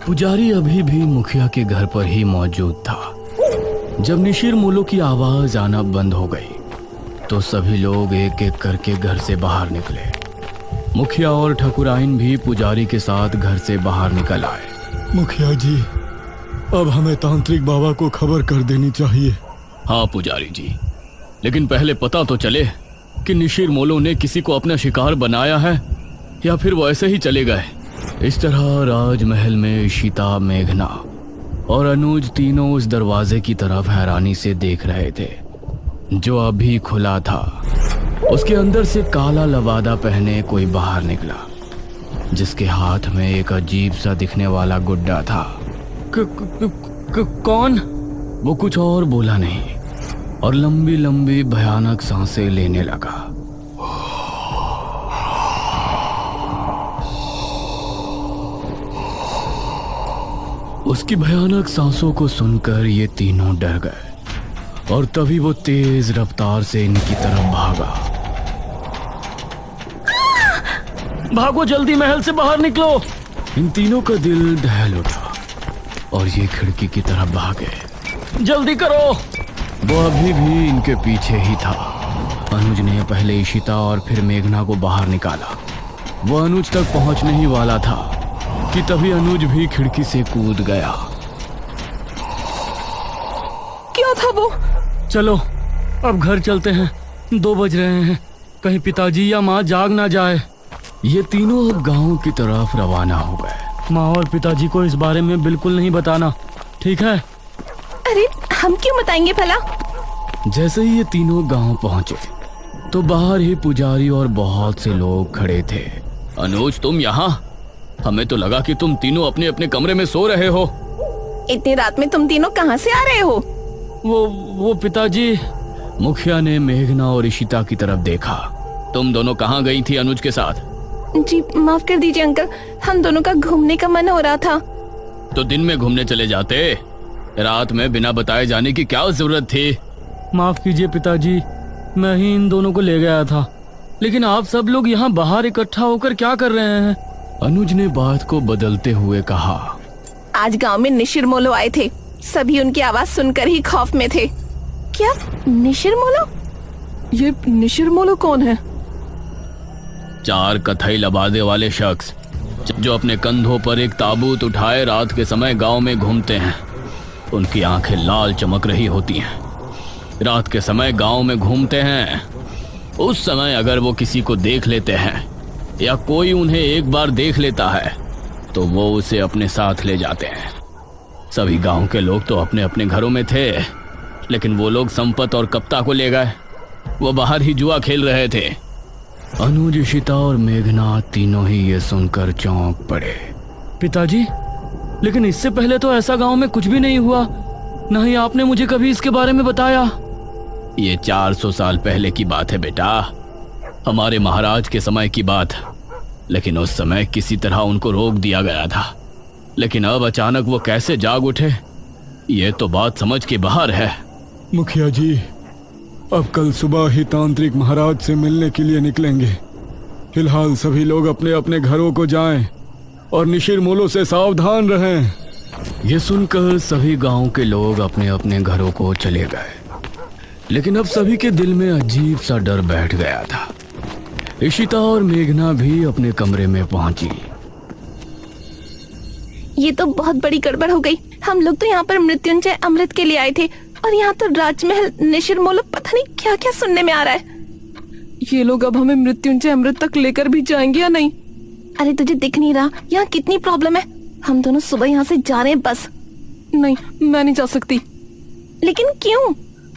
पुजारी अभी भी मुखिया के घर पर ही मौजूद था। जब निशिर मोलो की आवाज आना बंद हो गई तो सभी लोग एक एक करके घर से बाहर निकले। मुखिया और ठकुराइन भी पुजारी के साथ घर से बाहर निकल आए। मुखिया जी, अब हमें तांत्रिक बाबा को खबर कर देनी चाहिए। हाँ पुजारी जी, लेकिन पहले पता तो चले कि निशिर मोलो ने किसी को अपना शिकार बनाया है या फिर वो ऐसे ही चले गए। इस तरह राजमहल में इशिता, मेघना और अनुज तीनों उस दरवाजे की तरफ हैरानी से देख रहे थे जो अभी खुला था। उसके अंदर से काला लबादा पहने कोई बाहर निकला जिसके हाथ में एक अजीब सा दिखने वाला गुड्डा था। कौन? वो कुछ और बोला नहीं और लंबी लंबी भयानक सांसें लेने लगा। उसकी भयानक सांसों को सुनकर ये तीनों डर गए और तभी वो तेज रफ्तार से इनकी तरफ भागा। भागो जल्दी, महल से बाहर निकलो। इन तीनों का दिल दहल उठा और ये खिड़की की तरफ भागे। जल्दी करो। वो अभी भी इनके पीछे ही था। अनुज ने पहले इशिता और फिर मेघना को बाहर निकाला। वो अनुज तक पहुंचने ही वाला था कि तभी अनुज भी खिड़की से कूद गया। क्या था वो? चलो अब घर चलते हैं, 2 बज रहे हैं, कहीं पिताजी या माँ जाग ना जाए। ये तीनों अब गांव की तरफ रवाना हो गए। माँ और पिताजी को इस बारे में बिल्कुल नहीं बताना, ठीक है? अरे हम क्यों बताएंगे भला? जैसे ही ये तीनों गांव पहुंचे तो बाहर ही पुजारी और बहुत से लोग खड़े थे। अनुज, तुम यहाँ? हमें तो लगा कि तुम तीनों अपने अपने कमरे में सो रहे हो। इतनी रात में तुम तीनों कहाँ से आ रहे हो? वो पिताजी। मुखिया ने मेघना और इशिता की तरफ देखा। तुम दोनों कहाँ गई थी अनुज के साथ? जी माफ कर दीजिए अंकल, हम दोनों का घूमने का मन हो रहा था। तो दिन में घूमने चले जाते, रात में बिना बताए जाने की क्या जरूरत थी? माफ कीजिए पिताजी, मैं ही इन दोनों को ले गया था, लेकिन आप सब लोग यहाँ बाहर इकट्ठा होकर क्या कर रहे हैं? अनुज ने बात को बदलते हुए कहा। आज गांव में निशिर मोलो आए थे, सभी उनकी आवाज सुनकर ही खौफ में थे। क्या निशिर मोलो? ये निशिर मोलो कौन है? 4 कथई लबादे वाले शख्स जो अपने कंधों पर एक ताबूत उठाए रात के समय गांव में घूमते हैं। उनकी आंखें लाल चमक रही होती हैं। रात के समय गांव में घूमते हैं। उस समय अगर वो किसी को देख लेते हैं या कोई उन्हें एक बार देख लेता है तो वो उसे अपने साथ ले जाते हैं। सभी गांव के लोग तो अपने अपने घरों में थे, लेकिन वो लोग संपत और कप्ता को ले गए। वो बाहर ही जुआ खेल रहे थे। अनुज, इशिता और मेघना तीनों ही ये सुनकर चौंक पड़े। पिताजी, लेकिन इससे पहले तो ऐसा गांव में कुछ भी नहीं हुआ, न ही आपने मुझे कभी इसके बारे में बताया। ये 400 साल पहले की बात है बेटा, हमारे महाराज के समय की बात। लेकिन उस समय किसी तरह उनको रोक दिया गया था, लेकिन अब अचानक वो कैसे जाग उठे, ये तो बात समझ के बाहर है। मुखिया जी, अब कल सुबह ही तांत्रिक महाराज से मिलने के लिए निकलेंगे। फिलहाल सभी लोग अपने अपने घरों को जाएं और निशिर मोलो से सावधान रहें। ये सुनकर सभी गांव के लोग अपने अपने घरों को चले गए, लेकिन अब सभी के दिल में अजीब सा डर बैठ गया था। इशिता और मेघना भी अपने कमरे में पहुंची। ये तो बहुत बड़ी गड़बड़ हो गई। हम लोग तो यहाँ पर मृत्युंजय अमृत के लिए आए थे और यहाँ तो राजमहल निशिर मोलो पता नहीं क्या क्या सुनने में आ रहा है। ये लोग अब हमें मृत्युंजय अमृत तक लेकर भी जाएंगे या नहीं? अरे तुझे दिख नहीं रहा यहाँ कितनी प्रॉब्लम है? हम दोनों सुबह यहाँ से जा रहे हैं बस। नहीं, मैं नहीं जा सकती। लेकिन क्यों?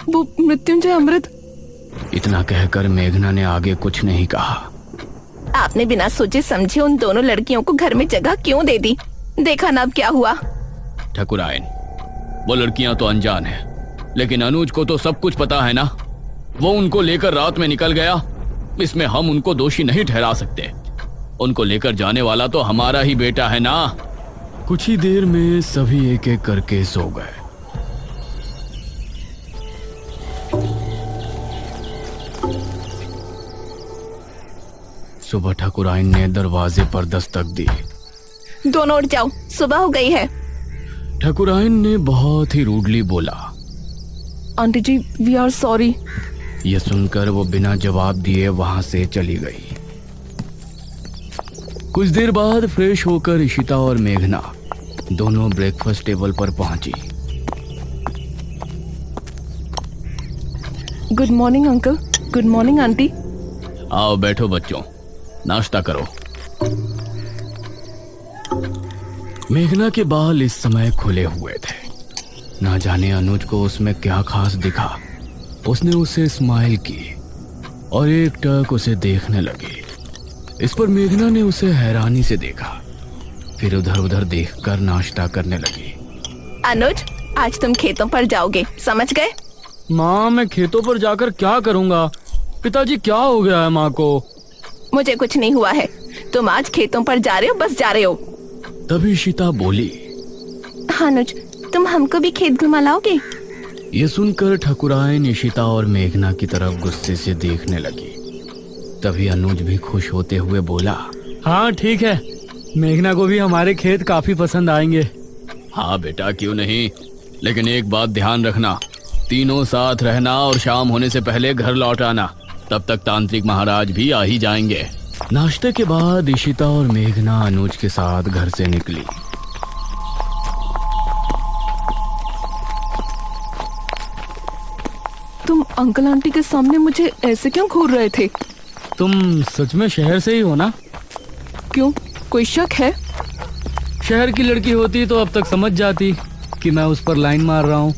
वो मृत्युंजय अमृत। इतना कहकर मेघना ने आगे कुछ नहीं कहा। आपने बिना सोचे समझे उन दोनों लड़कियों को घर में जगह क्यों दे दी? देखा ना अब क्या हुआ। ठकुराइन, वो लड़कियां तो अनजान है, लेकिन अनुज को तो सब कुछ पता है ना। वो उनको लेकर रात में निकल गया, इसमें हम उनको दोषी नहीं ठहरा सकते। उनको लेकर जाने वाला तो हमारा ही बेटा है ना। कुछ ही देर में सभी एक एक करके सो गए। सुबह ठकुराइन ने दरवाजे पर दस्तक दी। दोनों उठ जाओ, सुबह हो गई है। ठाकुरायन ने बहुत ही रूडली बोला। Aunty ji, we are sorry. यह सुनकर वो बिना जवाब दिए वहां से चली गई। कुछ देर बाद फ्रेश होकर इशिता और मेघना दोनों ब्रेकफास्ट टेबल पर पहुंची। Good morning uncle. Good morning aunty. आओ बैठो बच्चों, नाश्ता करो। मेघना के बाल इस समय खुले हुए थे। ना जाने अनुज को उसमें क्या खास दिखा। उसने उसे स्माइल की और एक टक उसे देखने लगी। इस पर मेघना ने उसे हैरानी से देखा, फिर उधर उधर देखकर नाश्ता करने लगी। अनुज, आज तुम खेतों पर जाओगे, समझ गए? माँ, मैं खेतों पर जाकर क्या करूँगा? पिताजी, क्या हो गया है माँ को? मुझे कुछ नहीं हुआ है। तुम आज खेतों पर जा रहे हो, बस जा रहे हो। तभी इशिता बोली। हाँ अनुज, तुम हमको भी खेत घुमा लाओगे? ये सुनकर ठाकुरायन इशिता और मेघना की तरफ गुस्से से देखने लगी। तभी अनुज भी खुश होते हुए बोला, हाँ ठीक है, मेघना को भी हमारे खेत काफी पसंद आएंगे। हाँ बेटा, क्यों नहीं, लेकिन एक बात ध्यान रखना, तीनों साथ रहना और शाम होने से पहले घर लौट आना। तब तक तांत्रिक महाराज भी आ ही जाएंगे। नाश्ते के बाद इशिता और मेघना अनुज के साथ घर से निकली। तुम अंकल आंटी के सामने मुझे ऐसे क्यों घूर रहे थे? तुम सच में शहर से ही हो ना? क्यों, कोई शक है? शहर की लड़की होती तो अब तक समझ जाती कि मैं उस पर लाइन मार रहा हूँ।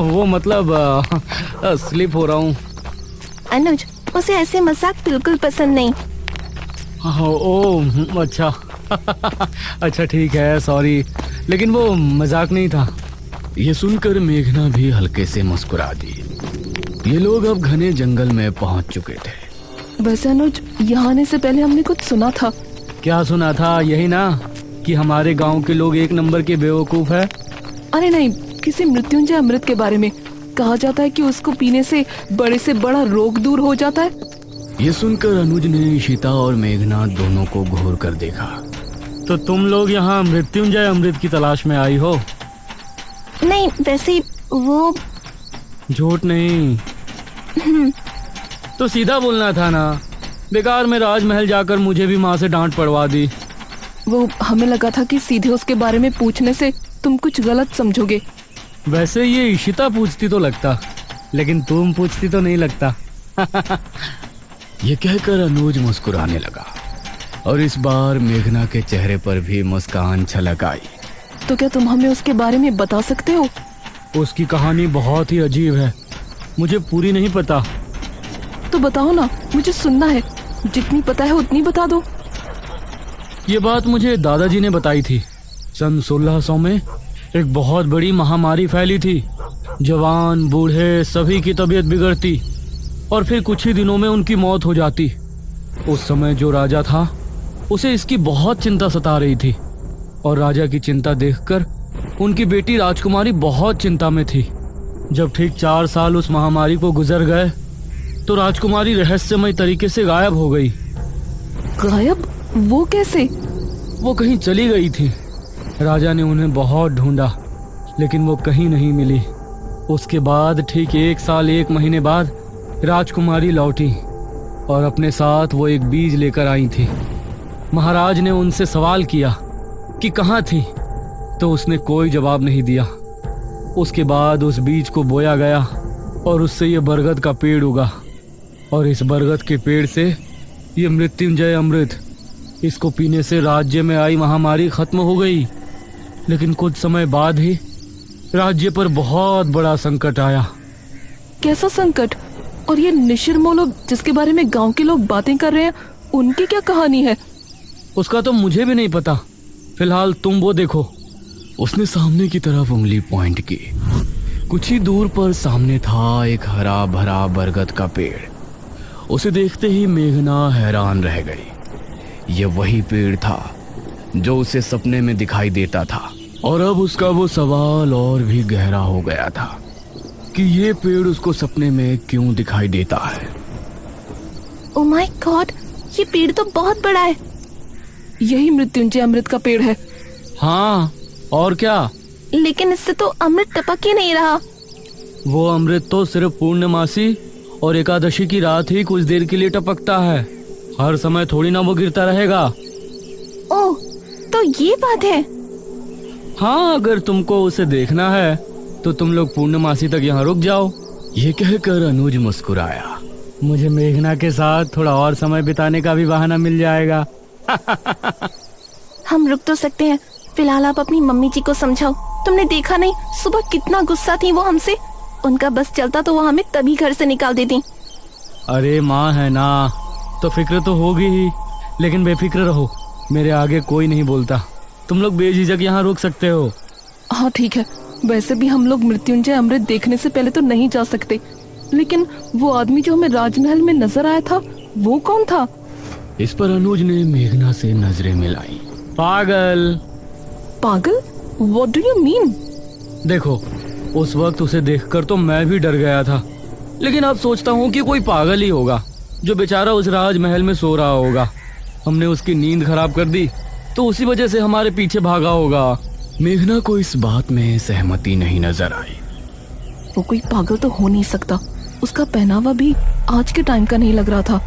वो मतलब स्लिप हो रहा हूँ। अनुज, उसे ऐसे मजाक बिल्कुल पसंद नहीं। ओह अच्छा। अच्छा ठीक है, सॉरी, लेकिन वो मजाक नहीं था। ये सुनकर मेघना भी हल्के से मुस्कुरा दी। ये लोग अब घने जंगल में पहुंच चुके थे। बस अनुज, यहाँ आने से पहले हमने कुछ सुना था। क्या सुना था? यही ना कि हमारे गांव के लोग एक नंबर के बेवकूफ है। अरे नहीं, किसी मृत्युंजय अमृत के बारे में कहा जाता है कि उसको पीने से बड़ा रोग दूर हो जाता है। ये सुनकर अनुज ने इशिता और मेघना दोनों को घूर कर देखा। तो तुम लोग यहाँ मृत्युंजय अमृत की तलाश में आई हो? नहीं, वैसे वो झूठ नहीं तो सीधा बोलना था ना। बेकार में राजमहल जाकर मुझे भी माँ से डांट पड़वा दी। वो हमें लगा था कि सीधे उसके बारे में पूछने से तुम कुछ गलत समझोगे। वैसे ये इशिता पूछती तो लगता, लेकिन तुम पूछती तो नहीं लगता। ये कहकर अनुज मुस्कुराने लगा और इस बार मेघना के चेहरे पर भी मुस्कान छलक आई। तो क्या तुम हमें उसके बारे में बता सकते हो? उसकी कहानी बहुत ही अजीब है, मुझे पूरी नहीं पता। तो बताओ ना, मुझे सुनना है। जितनी पता है उतनी बता दो। ये बात मुझे दादाजी ने बताई थी। सन 1600 में एक बहुत बड़ी महामारी फैली थी। जवान बूढ़े सभी की तबीयत बिगड़ती और फिर कुछ ही दिनों में उनकी मौत हो जाती। उस समय जो राजा था उसे इसकी बहुत चिंता सता रही थी और राजा की चिंता देखकर उनकी बेटी राजकुमारी बहुत चिंता में थी। जब ठीक 4 साल उस महामारी को गुजर गए तो राजकुमारी रहस्यमय तरीके से गायब हो गई। गायब? वो कैसे? वो कहीं चली गई थी। राजा ने उन्हें बहुत ढूंढा, लेकिन वो कहीं नहीं मिली। उसके बाद ठीक 1 साल 1 महीने बाद राजकुमारी लौटी और अपने साथ वो एक बीज लेकर आई थी। महाराज ने उनसे सवाल किया कि कहाँ थी, तो उसने कोई जवाब नहीं दिया। उसके बाद उस बीज को बोया गया और उससे ये बरगद का पेड़ उगा और इस बरगद के पेड़ से ये मृत्युंजय अमृत, इसको पीने से राज्य में आई महामारी खत्म हो गई। लेकिन कुछ समय बाद ही राज्य पर बहुत बड़ा संकट आया। कैसा संकट? और ये निशिर-मोलो जिसके बारे में गांव के लोग बातें कर रहे हैं, उनकी क्या कहानी है? उसका तो मुझे भी नहीं पता। फिलहाल तुम वो देखो। उसने सामने की तरफ उंगली पॉइंट की। कुछ ही दूर पर सामने था एक हरा भरा बरगद का पेड़। उसे देखते ही मेघना हैरान रह गई। यह वही पेड़ था जो उसे सपने में दिखाई देता था और अब उसका वो सवाल और भी गहरा हो गया था कि ये पेड़ उसको सपने में क्यों दिखाई देता है। ओह माय गॉड, ये पेड़ तो बहुत बड़ा है। यही मृत्युंजय अमृत का पेड़ है हाँ, और क्या? लेकिन इससे तो अमृत टपक ही नहीं रहा। वो अमृत तो सिर्फ पूर्णमासी और एकादशी की रात ही कुछ देर के लिए टपकता है। हर समय थोड़ी ना वो गिरता रहेगा। ओह, तो ये बात है। हाँ, अगर तुमको उसे देखना है तो तुम लोग पूर्णमासी तक यहाँ रुक जाओ। ये कहकर अनुज मुस्कुराया। मुझे मेघना के साथ थोड़ा और समय बिताने का भी बहाना मिल जाएगा। हम रुक तो सकते हैं, फिलहाल आप अपनी मम्मी जी को समझाओ। तुमने देखा नहीं सुबह कितना गुस्सा थी वो हमसे। उनका बस चलता तो वो हमें तभी घर से निकाल देती। अरे माँ है ना, तो फिक्र तो होगी ही, लेकिन बेफिक्र रहो, मेरे आगे कोई नहीं बोलता। तुम लोग बेझिझक यहाँ रुक सकते हो। हाँ ठीक है, वैसे भी हम लोग मृत्युंजय अमृत देखने से पहले तो नहीं जा सकते। लेकिन वो आदमी जो हमें राजमहल में नजर आया था, वो कौन था? इस पर अनुज ने मेघना से नजरें मिलाई। पागल। पागल? What do you mean? देखो, उस वक्त उसे देखकर तो मैं भी डर गया था, लेकिन अब सोचता हूँ कि कोई पागल ही होगा जो बेचारा उस राजमहल में सो रहा होगा। हमने उसकी नींद खराब कर दी तो उसी वजह से हमारे पीछे भागा होगा। मेघना को इस बात में सहमति नहीं नजर आई। वो कोई पागल तो हो नहीं सकता, उसका पहनावा भी आज के टाइम का नहीं लग रहा था।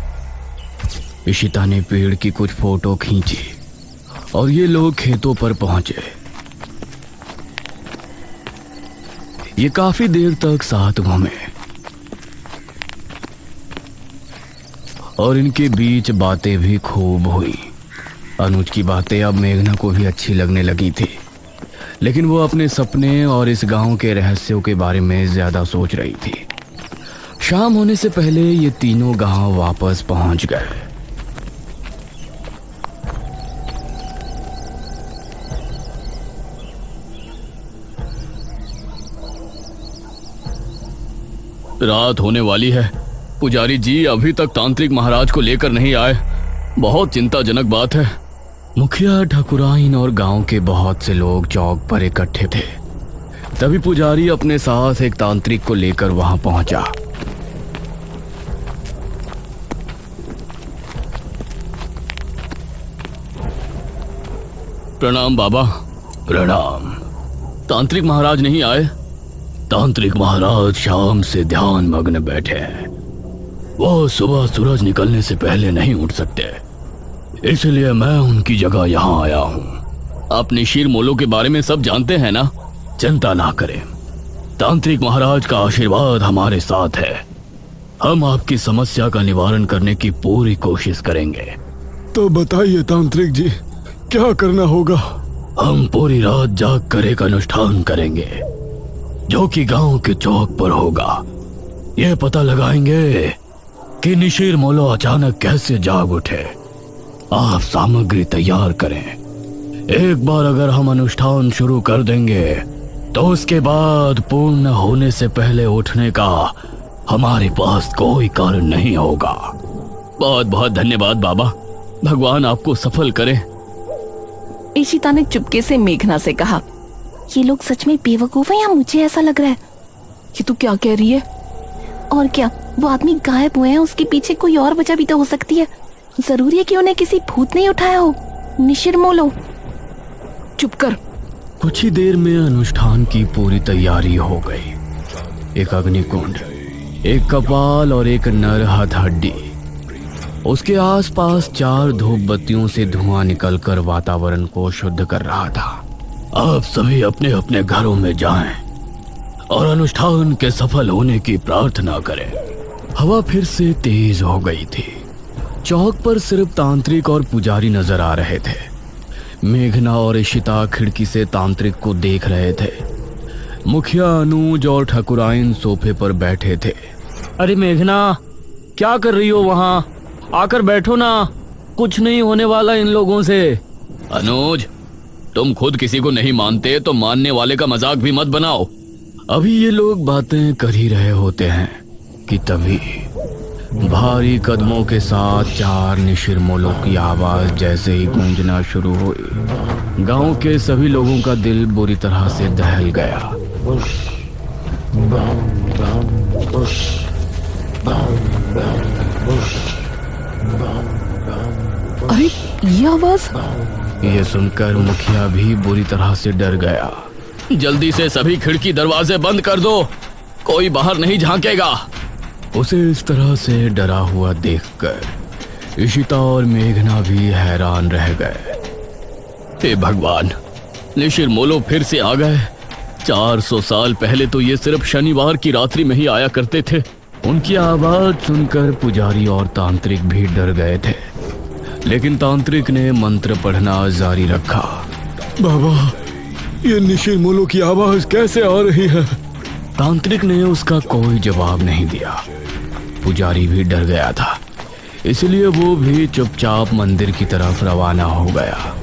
इशिता ने पेड़ की कुछ फोटो खींची और ये लोग खेतों पर पहुंचे। ये काफी देर तक साथ घूमे और इनके बीच बातें भी खूब हुई। अनुज की बातें अब मेघना को भी अच्छी लगने लगी थी, लेकिन वो अपने सपने और इस गांव के रहस्यों के बारे में ज्यादा सोच रही थी। शाम होने से पहले ये तीनों गांव वापस पहुंच गए। रात होने वाली है। पुजारी जी अभी तक तांत्रिक महाराज को लेकर नहीं आए। बहुत चिंताजनक बात है। मुखिया, ठाकुराइन और गांव के बहुत से लोग चौक पर इकट्ठे थे। तभी पुजारी अपने साथ एक तांत्रिक को लेकर वहां पहुंचा। प्रणाम बाबा। प्रणाम। तांत्रिक महाराज नहीं आए? तांत्रिक महाराज शाम से ध्यान मग्न बैठे हैं। वो सुबह सूरज निकलने से पहले नहीं उठ सकते, इसलिए मैं उनकी जगह यहाँ आया हूँ। आप निशिर मोलो के बारे में सब जानते हैं ना? चिंता ना करें, तांत्रिक महाराज का आशीर्वाद हमारे साथ है। हम आपकी समस्या का निवारण करने की पूरी कोशिश करेंगे। तो बताइए तांत्रिक जी, क्या करना होगा? हम पूरी रात जाग कर एक अनुष्ठान करेंगे जो कि गांव के चौक पर होगा। यह पता लगाएंगे कि निशिर मोलो अचानक कैसे जाग उठे। आप सामग्री तैयार करें। एक बार अगर हम अनुष्ठान शुरू कर देंगे तो उसके बाद पूर्ण होने से पहले उठने का हमारे पास कोई कारण नहीं होगा। बहुत बहुत धन्यवाद बाबा, भगवान आपको सफल करे। इशिता ने चुपके से मेघना से कहा, ये लोग सच में बेवकूफ है या मुझे ऐसा लग रहा है? ये तू क्या कह रही है? और क्या, वो आदमी गायब हुए हैं, उसके पीछे कोई और वजह भी तो हो सकती है। जरूरी है कि उन्हें किसी भूत नहीं उठाया हो। निशिर मोलो, चुप कर। कुछ ही देर में अनुष्ठान की पूरी तैयारी हो गई। एक अग्निकुंड, एक कपाल और एक नर हथहड्डी। उसके आसपास 4 धूप बत्तियों से धुआं निकलकर वातावरण को शुद्ध कर रहा था। आप सभी अपने अपने घरों में जाएं और अनुष्ठान के सफल होने की प्रार्थना करें। हवा फिर से तेज हो गई थी। चौक पर सिर्फ तांत्रिक और पुजारी नजर आ रहे थे। मेघना और इशिता खिड़की से तांत्रिक को देख रहे थे। मुखिया, अनुज और ठाकुराइन सोफे पर बैठे थे। अरे मेघना, क्या कर रही हो वहां? आकर बैठो ना, कुछ नहीं होने वाला इन लोगों से। अनुज, तुम खुद किसी को नहीं मानते तो मानने वाले का मजाक भी मत बनाओ। अभी ये लोग बातें कर ही रहे होते हैं कि तभी भारी कदमों के साथ 4 निशिर मोलों की आवाज जैसे ही गूंजना शुरू हुई, गांव के सभी लोगों का दिल बुरी तरह से दहल गया। अरे ये आवाज ये सुनकर मुखिया भी बुरी तरह से डर गया। जल्दी से सभी खिड़की दरवाजे बंद कर दो, कोई बाहर नहीं झांकेगा। उसे इस तरह से डरा हुआ देखकर इशिता और मेघना भी हैरान रह गए। हे भगवान, निशिर-मोलो फिर से आ गए। 400 साल पहले तो ये सिर्फ शनिवार की रात्रि में ही आया करते थे। उनकी आवाज सुनकर पुजारी और तांत्रिक भी डर गए थे, लेकिन तांत्रिक ने मंत्र पढ़ना जारी रखा। बाबा, ये निशिर-मोलो की आवाज कैसे आ रही है? तांत्रिक ने उसका कोई जवाब नहीं दिया। पुजारी भी डर गया था, इसलिए वो भी चुपचाप मंदिर की तरफ रवाना हो गया।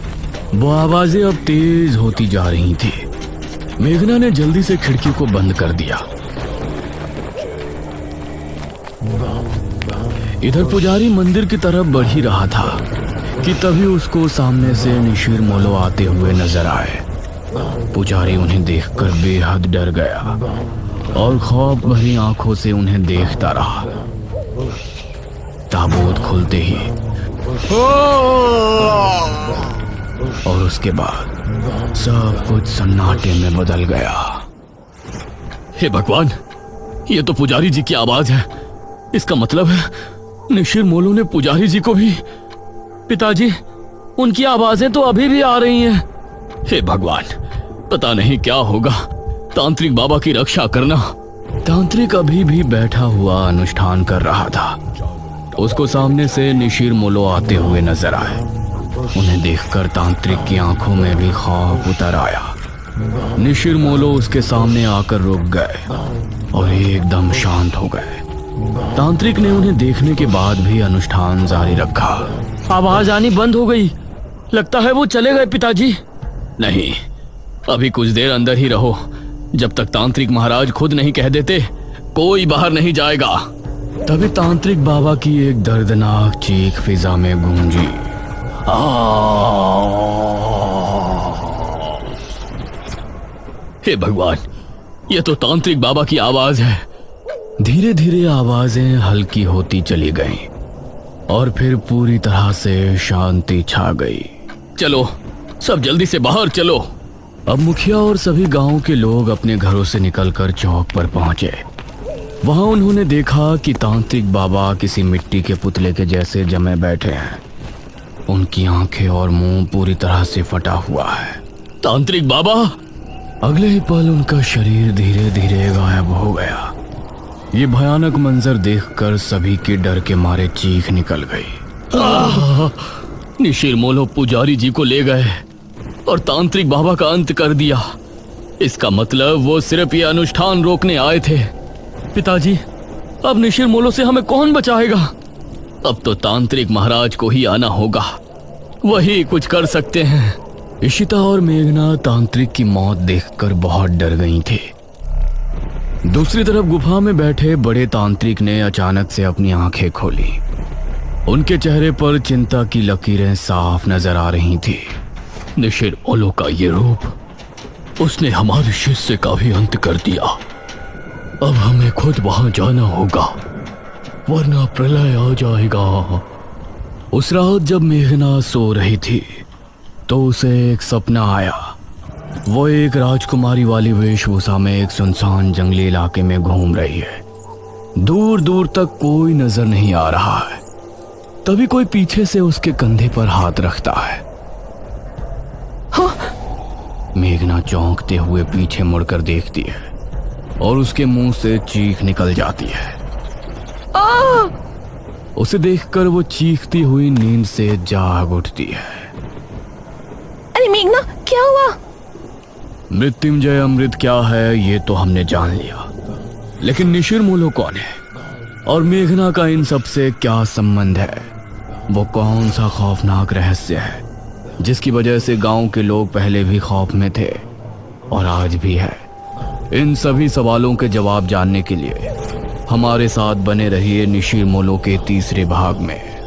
वो आवाजें अब तेज होती जा रही थी। मेघना ने जल्दी से खिड़की को बंद कर दिया। इधर पुजारी मंदिर की तरफ बढ़ ही रहा था कि तभी उसको सामने से निशिर-मोलो आते हुए नजर आए। पुजारी उन्हें देखकर बेहद डर गया और खौफ भरी आंखों से उन्हें देखता रहा। ताबूत खुलते ही और उसके बाद सब कुछ सन्नाटे में बदल गया। हे भगवान, ये तो पुजारी जी की आवाज है। इसका मतलब है निशिर-मोलो ने पुजारी जी को भी। पिताजी, उनकी आवाजें तो अभी भी आ रही हैं। हे भगवान, पता नहीं क्या होगा। तांत्रिक बाबा की रक्षा करना। तांत्रिक अभी भी बैठा हुआ अनुष्ठान कर रहा था। उसको सामने से निशिर-मोलो आते हुए नजर आए। उन्हें देखकर तांत्रिक की आंखों में भी खौफ उतर आया। निशिर-मोलो उसके सामने आकर रुक गए और एकदम शांत हो गए। तांत्रिक ने उन्हें देखने के बाद भी अनुष्ठान जारी रखा। आवाज आनी बंद हो गई। लगता है वो चले गए पिताजी। नहीं, अभी कुछ देर अंदर ही रहो। जब तक तांत्रिक महाराज खुद नहीं कह देते, कोई बाहर नहीं जाएगा। तभी तांत्रिक बाबा की एक दर्दनाक चीख फिजा में गूंजी। हे भगवान, ये तो तांत्रिक बाबा की आवाज है। धीरे धीरे आवाजें हल्की होती चली गईं और फिर पूरी तरह से शांति छा गई। चलो, सब जल्दी से बाहर चलो। अब मुखिया और सभी गांव के लोग अपने घरों से निकलकर चौक पर पहुंचे। वहां उन्होंने देखा कि तांत्रिक बाबा किसी मिट्टी के पुतले के जैसे जमे बैठे हैं। उनकी आंखें और मुंह पूरी तरह से फटा हुआ है। तांत्रिक बाबा! अगले ही पल उनका शरीर धीरे धीरे गायब हो गया। ये भयानक मंजर देखकर सभी के डर के मारे चीख निकल गई। निशिर-मोलो पुजारी जी को ले गए और तांत्रिक बाबा का अंत कर दिया। इसका मतलब वो सिर्फ ये अनुष्ठान रोकने आए थे। पिताजी, अब निशिर-मोलो से हमें कौन बचाएगा? अब तो तांत्रिक महाराज को ही आना होगा, वही कुछ कर सकते हैं। इशिता और मेघना तांत्रिक की मौत देखकर बहुत डर गई थी। दूसरी तरफ गुफा में बैठे बड़े तांत्रिक ने अचानक से अपनी आंखें खोली। उनके चेहरे पर चिंता की लकीरें साफ नजर आ रही थी। निशिर-मोलो का ये रूप, उसने हमारे शिष्य का भी अंत कर दिया। अब हमें खुद वहां जाना होगा, वरना प्रलय आ जाएगा। उस रात जब मेघना सो रही थी तो उसे एक सपना आया। वो एक राजकुमारी वाली वेशभूषा में एक सुनसान जंगली इलाके में घूम रही है। दूर दूर तक कोई नजर नहीं आ रहा है। तभी कोई पीछे से उसके कंधे पर हाथ रखता है। मेघना चौंकते हुए पीछे मुड़कर देखती है और उसके मुंह से चीख निकल जाती है। उसे देखकर वो चीखती हुई नींद से जाग उठती है। अरे मेघना, क्या हुआ? मृत्युंजय अमृत क्या है ये तो हमने जान लिया, लेकिन निशिर-मोलो कौन है और मेघना का इन सब से क्या संबंध है? वो कौन सा खौफनाक रहस्य है जिसकी वजह से गांव के लोग पहले भी खौफ में थे और आज भी है? इन सभी सवालों के जवाब जानने के लिए हमारे साथ बने रहिए निशिर-मोलो के तीसरे भाग में।